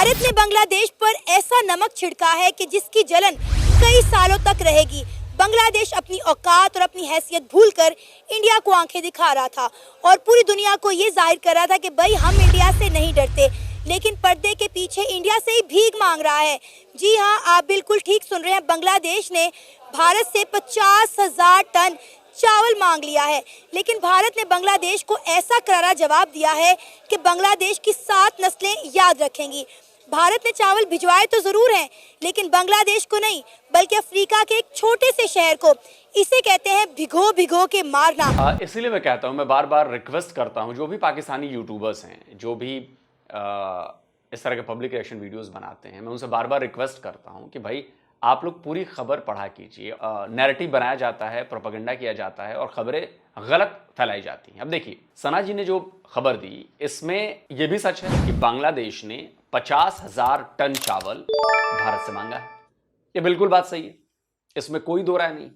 भारत ने बांग्लादेश पर ऐसा नमक छिड़का है कि जिसकी जलन कई सालों तक रहेगी। बांग्लादेश अपनी औकात और अपनी हैसियत भूलकर इंडिया को आंखें दिखा रहा था और पूरी दुनिया को ये जाहिर कर रहा था कि भाई हम इंडिया से नहीं डरते, लेकिन पर्दे के पीछे इंडिया से ही भीख मांग रहा है। जी हाँ, आप बिल्कुल ठीक सुन रहे हैं। बांग्लादेश ने भारत से 50,000 टन चावल मांग लिया है, लेकिन भारत ने बांग्लादेश को ऐसा करारा जवाब दिया है कि बांग्लादेश की 7 नस्लें याद रखेंगी। भारत ने चावल भिजवाए तो जरूर हैं, लेकिन बांग्लादेश को नहीं, बल्कि अफ्रीका के एक छोटे से शहर को। इसे कहते हैं भिगो भिगो के मारना। इसीलिए मैं कहता हूं, मैं बार बार रिक्वेस्ट करता हूं, जो भी पाकिस्तानी यूट्यूबर्स हैं, जो भी इस तरह के पब्लिक रिएक्शन वीडियोस बनाते हैं, मैं उनसे बार बार रिक्वेस्ट करता हूं कि भाई आप लोग पूरी खबर पढ़ा कीजिए। नैरेटिव बनाया जाता है, प्रोपेगेंडा किया जाता है और खबरें गलत फैलाई जाती हैं। अब देखिए, सना जी ने जो खबर दी, इसमें यह भी सच है कि बांग्लादेश ने 50,000 टन चावल भारत से मांगा है। ये बिल्कुल बात सही है, इसमें कोई दो राय नहीं।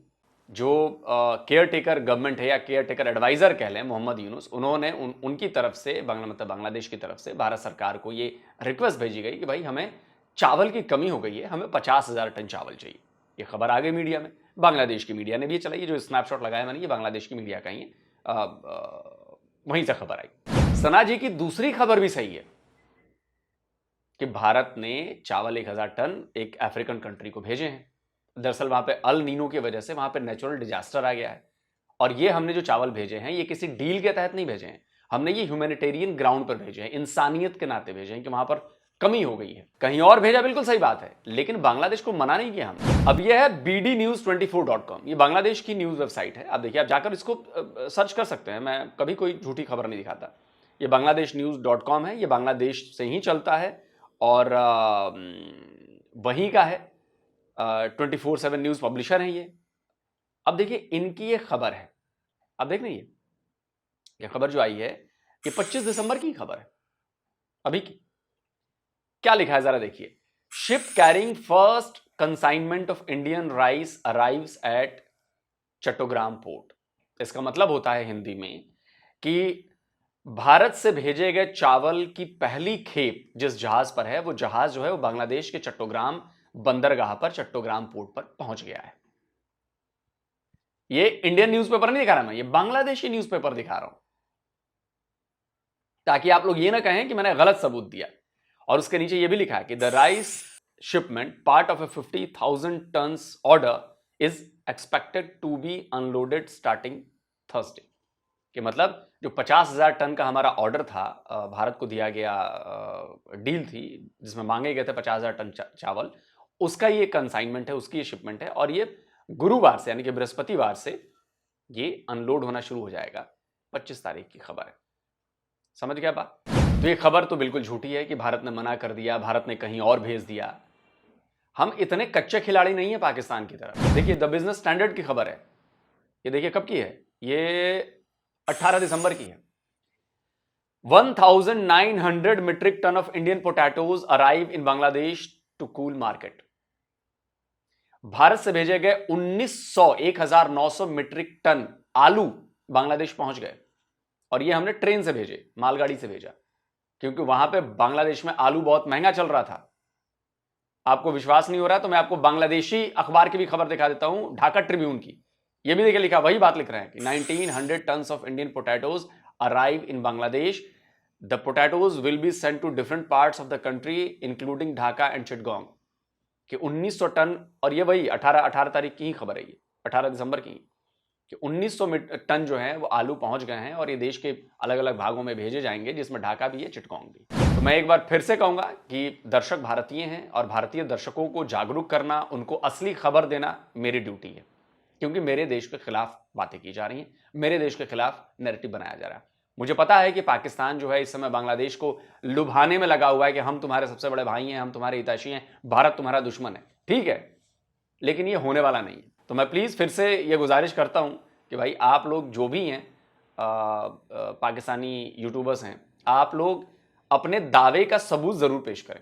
जो केयर टेकर गवर्नमेंट है या केयर टेकर एडवाइजर कह लें, मोहम्मद यूनुस, उन्होंने उनकी तरफ से बांग्लादेश की तरफ से भारत सरकार को ये रिक्वेस्ट भेजी गई कि भाई हमें चावल की कमी हो गई है, हमें 50,000 टन चावल चाहिए। ये खबर आ गई मीडिया में, बांग्लादेश की मीडिया ने भी चलाई। ये जो स्नैपशॉट लगाया मैंने, ये बांग्लादेश की मीडिया का ही है, वहीं से खबर आई। सना जी की दूसरी खबर भी सही है कि भारत ने चावल 1,000 टन एक अफ्रीकन कंट्री को भेजे हैं। दरअसल वहां पे अल नीनो की वजह से वहां पे नेचुरल डिजास्टर आ गया है, और ये हमने जो चावल भेजे हैं ये किसी डील के तहत नहीं भेजे हैं, हमने ये ह्यूमैनिटेरियन ग्राउंड पर भेजे हैं, इंसानियत के नाते भेजे हैं कि वहां पर कमी हो गई है। कहीं और भेजा बिल्कुल सही बात है, लेकिन बांग्लादेश को मना नहीं किया हमने। अब यह है bdnews24.com, ये बांग्लादेश की न्यूज वेबसाइट है। अब देखिए, आप जाकर इसको सर्च कर सकते हैं, मैं कभी कोई झूठी खबर नहीं दिखाता। ये bangladeshnews.com है, ये बांग्लादेश से ही चलता है और वहीं का है, 24/7 न्यूज पब्लिशर है ये। अब देखिए, इनकी ये खबर है, अब देख रही है, ये खबर जो आई है ये 25 दिसंबर की खबर है, अभी की। क्या लिखा है जरा देखिए। Ship carrying first consignment of Indian rice arrives eight Chattogram port. इसका मतलब होता है हिंदी में कि भारत से भेजे गए चावल की पहली खेप जिस जहाज पर है, वो जहाज जो है वो बांग्लादेश के चट्टोग्राम बंदरगाह पर, चट्टोग्राम पोर्ट पर पहुंच गया है। ये इंडियन न्यूज़पेपर नहीं दिखा रहा मैं, ये बांग्लादेशी न्यूज़पेपर दिखा रहा हूं, ताकि आप लोग ये ना कहें कि मैंने गलत सबूत दिया। और उसके नीचे ये भी लिखा है कि the rice shipment part of a 50,000 tons order is expected to be unloaded starting Thursday. कि मतलब जो 50,000 टन का हमारा ऑर्डर था, भारत को दिया गया डील थी जिसमें मांगे गए थे 50,000 टन चावल, उसका ये कंसाइनमेंट है, उसकी ये शिपमेंट है, और ये गुरुवार से यानी कि बृहस्पतिवार से ये अनलोड होना शुरू हो जाएगा। 25 तारीख की खबर है, समझ गया बात? तो ये खबर तो बिल्कुल झूठी है कि भारत ने मना कर दिया, भारत ने कहीं और भेज दिया। हम इतने कच्चे खिलाड़ी नहीं है पाकिस्तान की तरफ। देखिए, द बिजनेस स्टैंडर्ड की खबर है, ये देखिए कब की है, ये 18 दिसंबर की है। 1900 metric ton of Indian potatoes arrive in Bangladesh to cool market. Bharat से भेजे गए 1900 मीट्रिक टन आलू बांग्लादेश पहुंच गए, और ये हमने ट्रेन से भेजे, मालगाड़ी से भेजा, क्योंकि वहां पे बांग्लादेश में आलू बहुत महंगा चल रहा था। आपको विश्वास नहीं हो रहा तो मैं आपको बांग्लादेशी अखबार की भी खबर दिखा देता हूं, ढाका ट्रिब्यून की। ये भी देखिए, लिखा वही बात लिख रहे हैं कि 1900 tons of Indian potatoes arrive in Bangladesh, the potatoes will be sent to different parts of the country including Dhaka and Chittagong. कि 1900 टन, और ये वही 18 तारीख की ही खबर है, ये 18 दिसंबर की, कि 1900 टन जो है वो आलू पहुंच गए हैं और ये देश के अलग अलग भागों में भेजे जाएंगे, जिसमें ढाका भी है, चिटगांव भी। तो मैं एक बार फिर से कहूंगा कि दर्शक भारतीय हैं और भारतीय दर्शकों को जागरूक करना, उनको असली खबर देना मेरी ड्यूटी है, क्योंकि मेरे देश के खिलाफ बातें की जा रही हैं, मेरे देश के खिलाफ नैरेटिव बनाया जा रहा है। मुझे पता है कि पाकिस्तान जो है इस समय बांग्लादेश को लुभाने में लगा हुआ है कि हम तुम्हारे सबसे बड़े भाई हैं, हम तुम्हारे हितैषी हैं, भारत तुम्हारा दुश्मन है। ठीक है, लेकिन ये होने वाला नहीं है। तो मैं प्लीज़ फिर से ये गुजारिश करता हूं कि भाई आप लोग जो भी हैं, पाकिस्तानी यूट्यूबर्स हैं, आप लोग अपने दावे का सबूत ज़रूर पेश करें।